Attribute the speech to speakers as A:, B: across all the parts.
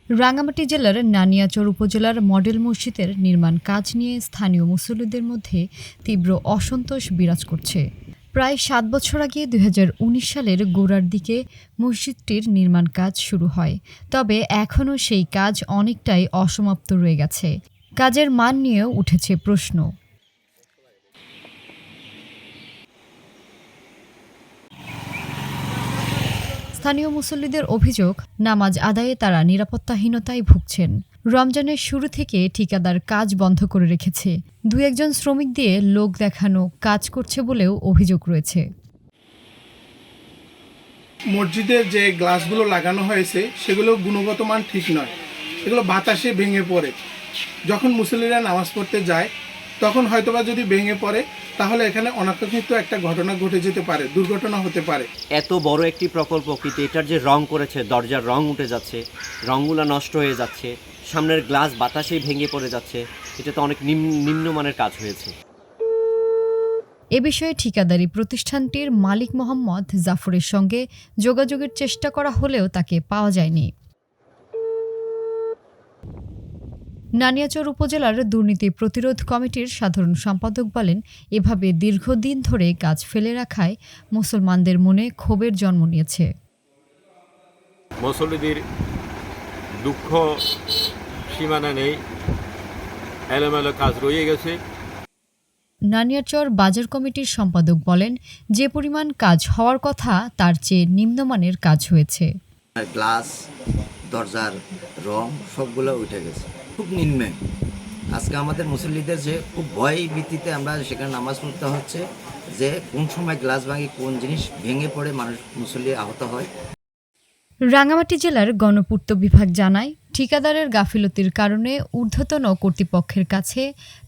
A: রাঙ্গামাটি জেলার নানিয়াচর উপজেলার মডেল মসজিদের নির্মাণ কাজ নিয়ে স্থানীয় মুসল্লিদের মধ্যে তীব্র অসন্তোষ বিরাজ করছে। প্রায় ৭ বছর আগে ২০১৯ সালের গোড়ার দিকে মসজিদটির নির্মাণ কাজ শুরু হয়, তবে এখনও সেই কাজ অনেকটাই অসমাপ্ত রয়ে গেছে। কাজের মান নিয়েও উঠেছে প্রশ্ন। স্থানীয় মুসল্লিদের অভিযোগ, নামাজ আদায়ে তারা নিরাপত্তাহীনতায় ভুগছেন। রমজানের শুরু থেকে ঠিকাদার কাজ বন্ধ করে রেখেছে, দু-একজন শ্রমিক দিয়ে লোক দেখানো কাজ করছে বলেও অভিযোগ রয়েছে।
B: মসজিদে যে গ্লাসগুলো লাগানো হয়েছে সেগুলো গুণগত মান ঠিক নয়, এগুলো বাতাসে ভেঙে পড়ে। যখন মুসল্লিরা নামাজ পড়তে যায় তখন হয়তোবা যদি ভেঙে পড়ে তাহলে এখানে অনাকাঙ্ক্ষিত একটা ঘটনা ঘটে যেতে পারে, দুর্ঘটনা হতে পারে।
C: এত বড় একটি প্রকল্প, কিন্তু এটার যে রং করেছে, দরজার রং উঠে যাচ্ছে, রঙগুলো নষ্ট হয়ে যাচ্ছে, সামনের গ্লাস বাতাসেই ভেঙে পড়ে যাচ্ছে। এটা তো অনেক নিম্নমানের কাজ হয়েছে।
A: এ বিষয়ে ঠিকাদারি প্রতিষ্ঠানটির মালিক মোহাম্মদ জাফরের সঙ্গে যোগাযোগের চেষ্টা করা হলেও তাকে পাওয়া যায়নি। নানিয়াচর উপজেলার দুর্নীতি প্রতিরোধ কমিটির সাধারণ সম্পাদক বলেন, এভাবে দীর্ঘদিন ধরে কাজ ফেলে রাখায় মুসলমানদের মনে ক্ষোভের জন্ম নিয়েছে।
D: মুসল্লিদের দুঃখ সীমানা নেই, এলোমেলো কাজ রয়ে গেছে।
A: নানিয়াচর বাজার কমিটির সম্পাদক বলেন, যে পরিমাণ কাজ হওয়ার কথা তার চেয়ে নিম্নমানের কাজ হয়েছে।
E: গ্লাস, দরজার রং সবগুলো উঠে গেছে, খুব নিম্নে। আজকে আমাদের মুসল্লিদের যে খুব ভয় ভীতিতে আমরা সেখানে নামাজ পড়তে হচ্ছে, যে কোন সময় গ্লাস ভাঙে, কোন জিনিস ভেঙে পড়ে মানুষ মুসল্লি আহত হয়।
A: রাঙ্গামাটি জেলার গণপূর্ত বিভাগ জানায়, ঠিকাদারের গাফিলতির কারণে ঊর্ধ্বতন কর্তৃপক্ষের কাছে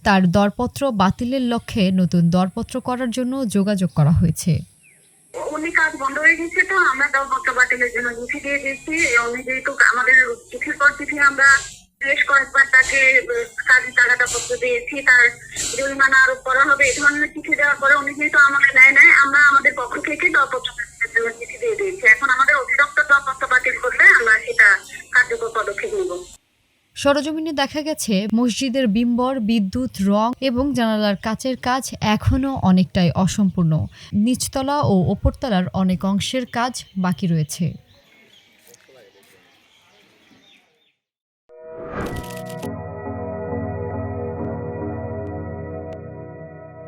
A: তার দরপত্র বাতিলের লক্ষ্যে নতুন দরপত্র করার জন্য যোগাযোগ করা হয়েছে।
F: উনি কাজ বন্ধ হয়ে গেছে, তো আমরা দরপত্র বাতিলের জন্য চিঠি দিয়ে দিচ্ছি। উনি যেহেতু আমাদের চিঠির পর চিঠি আমরা বেশ কয়েকবার তাকে কাজের টাকাটা পত্র দিয়েছি, তার জরিমানা আরোপ করা হবে এই ধরনের চিঠি দেওয়ার পরে উনি যেহেতু আমাকে নেয় নাই, আমরা আমাদের পক্ষ থেকে দরপত্র চিঠি দিয়ে দিয়েছি। এখন আমাদের অধিদপ্তর দরপত্র বাতিল করলে আমরা সেটা কার্যকর পদক্ষেপ নেব।
A: সরজমিনে দেখা গেছে, মসজিদের বিম্বর, বিদ্যুৎ, রং এবং জানালার কাচের কাজ এখনও অনেকটাই অসম্পূর্ণ। নিচতলা ও ওপরতলার অনেক অংশের কাজ বাকি রয়েছে।